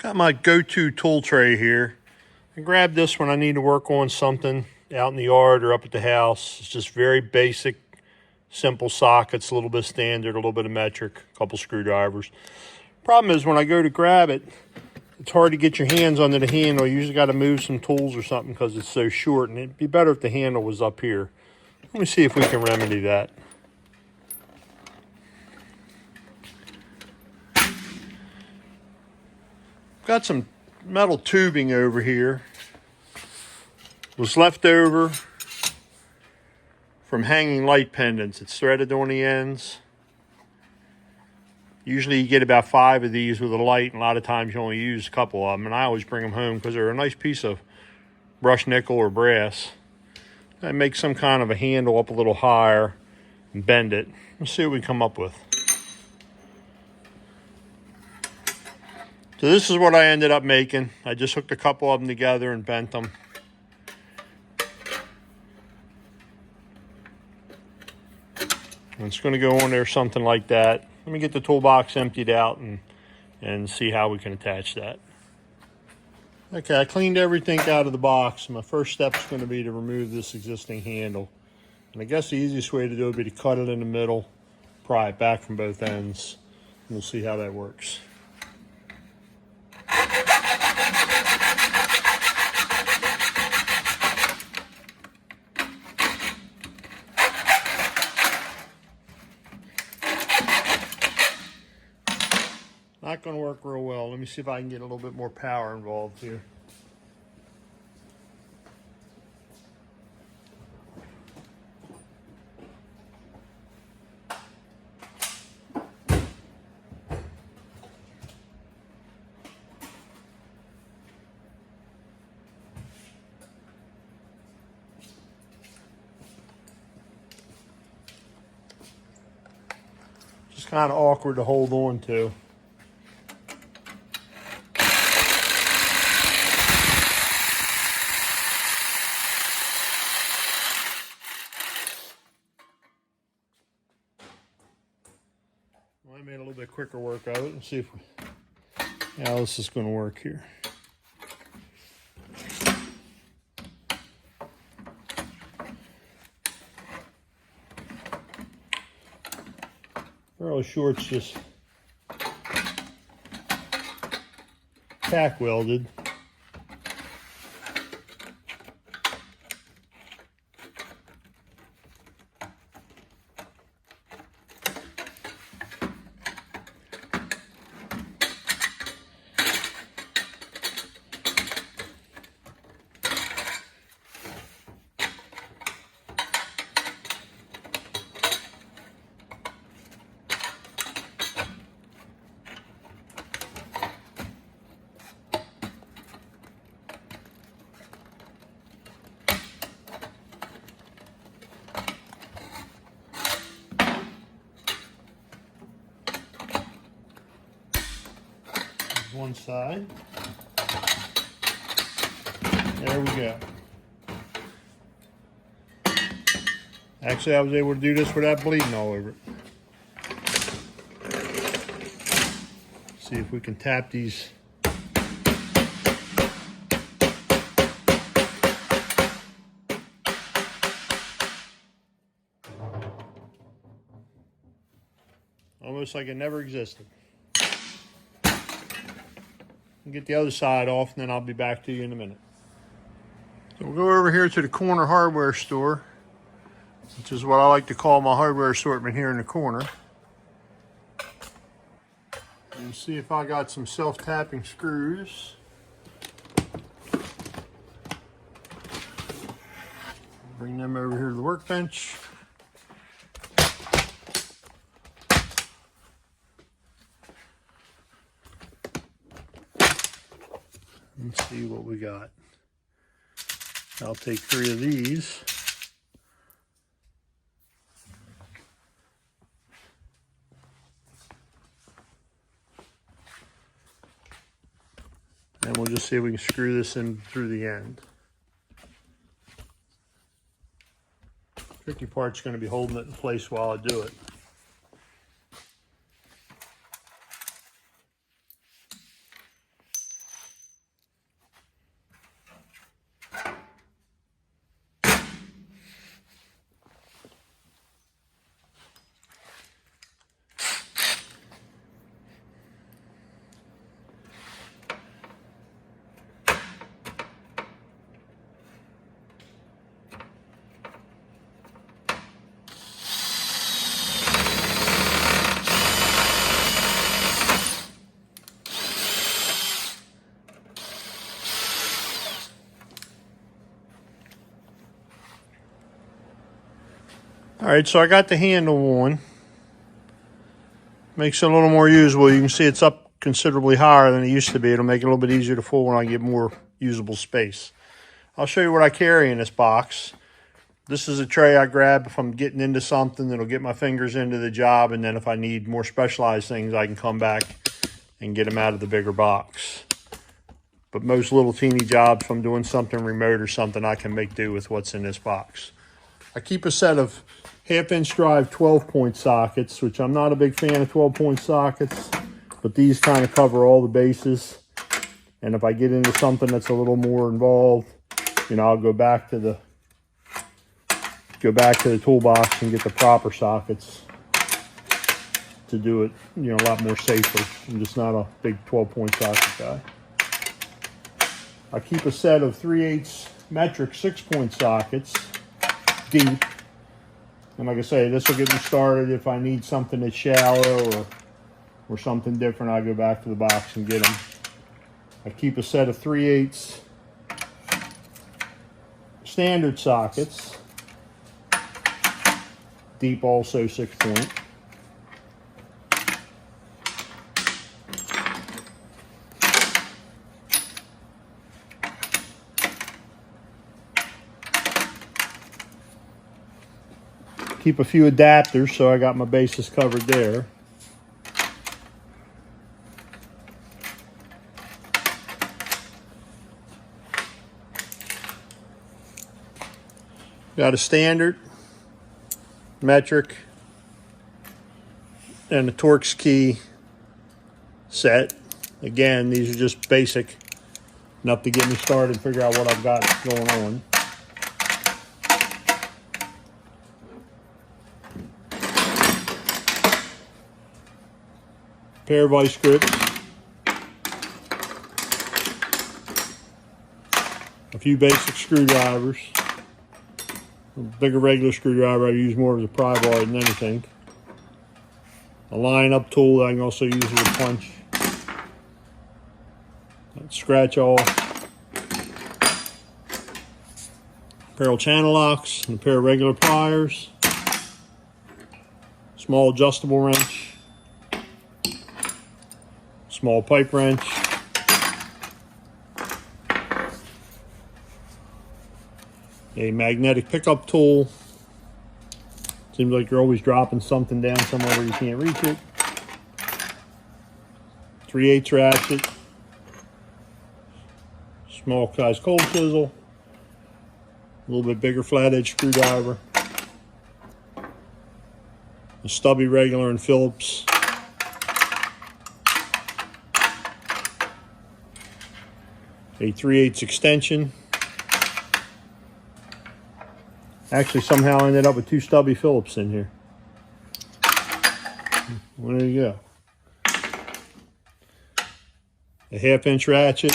Got my go-to tool tray here. I grabbed this when I need to work on something out in the yard or up at the house. It's just very basic, simple sockets, a little bit of standard, a little bit of metric, a couple screwdrivers. Problem is when I go to grab it, it's hard to get your hands under the handle. You usually got to move some tools or something because it's so short, and it'd be better if the handle was up here. Let me see if we can remedy that. Got some metal tubing over here. Was left over from hanging light pendants. It's threaded on the ends. Usually you get about 5 of these with a light, and a lot of times you only use a couple of them, and I always bring them home because they're a nice piece of brushed nickel or brass. I make some kind of a handle up a little higher and bend it. Let's see what we come up with. So this is what I ended up making. I just hooked a couple of them together and bent them. And it's going to go on there something like that. Let me get the toolbox emptied out and see how we can attach that. Okay, I cleaned everything out of the box. My first step is going to be to remove this existing handle. And I guess the easiest way to do it would be to cut it in the middle, pry it back from both ends, and we'll see how that works. Not going to work real well. Let me see if I can get a little bit more power involved here. Just kind of awkward to hold on to. Well, I made a little bit quicker work of it. Let's see how this is going to work here. Fairly short's just tack welded. One side. There we go. Actually, I was able to do this without bleeding all over it. See if we can tap these. Almost like it never existed. Get the other side off, and then I'll be back to you in a minute. So we'll go over here to the corner hardware store, which is what I like to call my hardware assortment here in the corner. And see if I got some self-tapping screws. Bring them over here to the workbench. Let's see what we got. I'll take 3 of these. And we'll just see if we can screw this in through the end. Tricky part's going to be holding it in place while I do it. All right, so I got the handle on. Makes it a little more usable. You can see it's up considerably higher than it used to be. It'll make it a little bit easier to fold when I get more usable space. I'll show you what I carry in this box. This is a tray I grab if I'm getting into something that'll get my fingers into the job, and then if I need more specialized things, I can come back and get them out of the bigger box. But most little teeny jobs, if I'm doing something remote or something, I can make do with what's in this box. I keep a set of 1/2-inch drive 12-point sockets, which I'm not a big fan of 12-point sockets, but these kind of cover all the bases. And if I get into something that's a little more involved, you know, I'll go back to the toolbox and get the proper sockets to do it, you know, a lot more safer. I'm just not a big 12-point socket guy. I keep a set of 3/8 metric 6-point sockets deep. And like I say, this will get me started. If I need something that's shallow or something different, I go back to the box and get them. I keep a set of 3/8 standard sockets, deep, also 6-point. Keep a few adapters, so I got my bases covered there. Got a standard, metric, and a Torx key set. Again, these are just basic, enough to get me started and figure out what I've got going on. Pair of vice grips, a few basic screwdrivers. A bigger regular screwdriver I use more as a pry bar than anything. A line-up tool that I can also use as a punch. Scratch off. A pair of channel locks and a pair of regular pliers. Small adjustable wrench. Small pipe wrench. A magnetic pickup tool. Seems like you're always dropping something down somewhere where you can't reach it. 3/8 ratchet. Small size cold chisel. A little bit bigger flathead screwdriver. A stubby regular and Phillips. A 3/8 extension. Actually, somehow I ended up with 2 stubby Phillips in here. Well, there you go. A 1/2-inch ratchet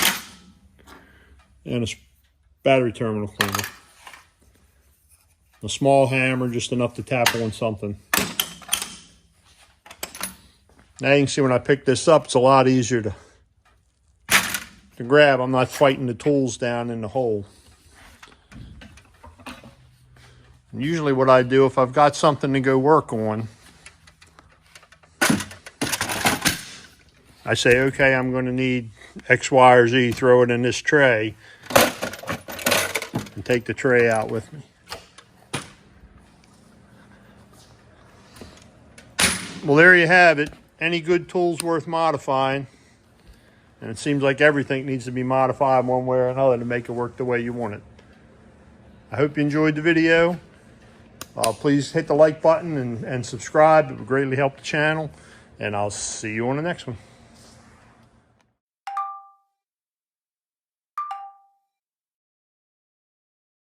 and a battery terminal cleaner. A small hammer, just enough to tap on something. Now you can see when I pick this up, it's a lot easier to grab. I'm not fighting the tools down in the hole. And usually what I do, if I've got something to go work on, I say, okay, I'm going to need X, Y, or Z, throw it in this tray, and take the tray out with me. Well, there you have it. Any good tool's worth modifying. And it seems like everything needs to be modified one way or another to make it work the way you want it. I hope you enjoyed the video. Please hit the like button and subscribe. It would greatly help the channel. And I'll see you on the next one.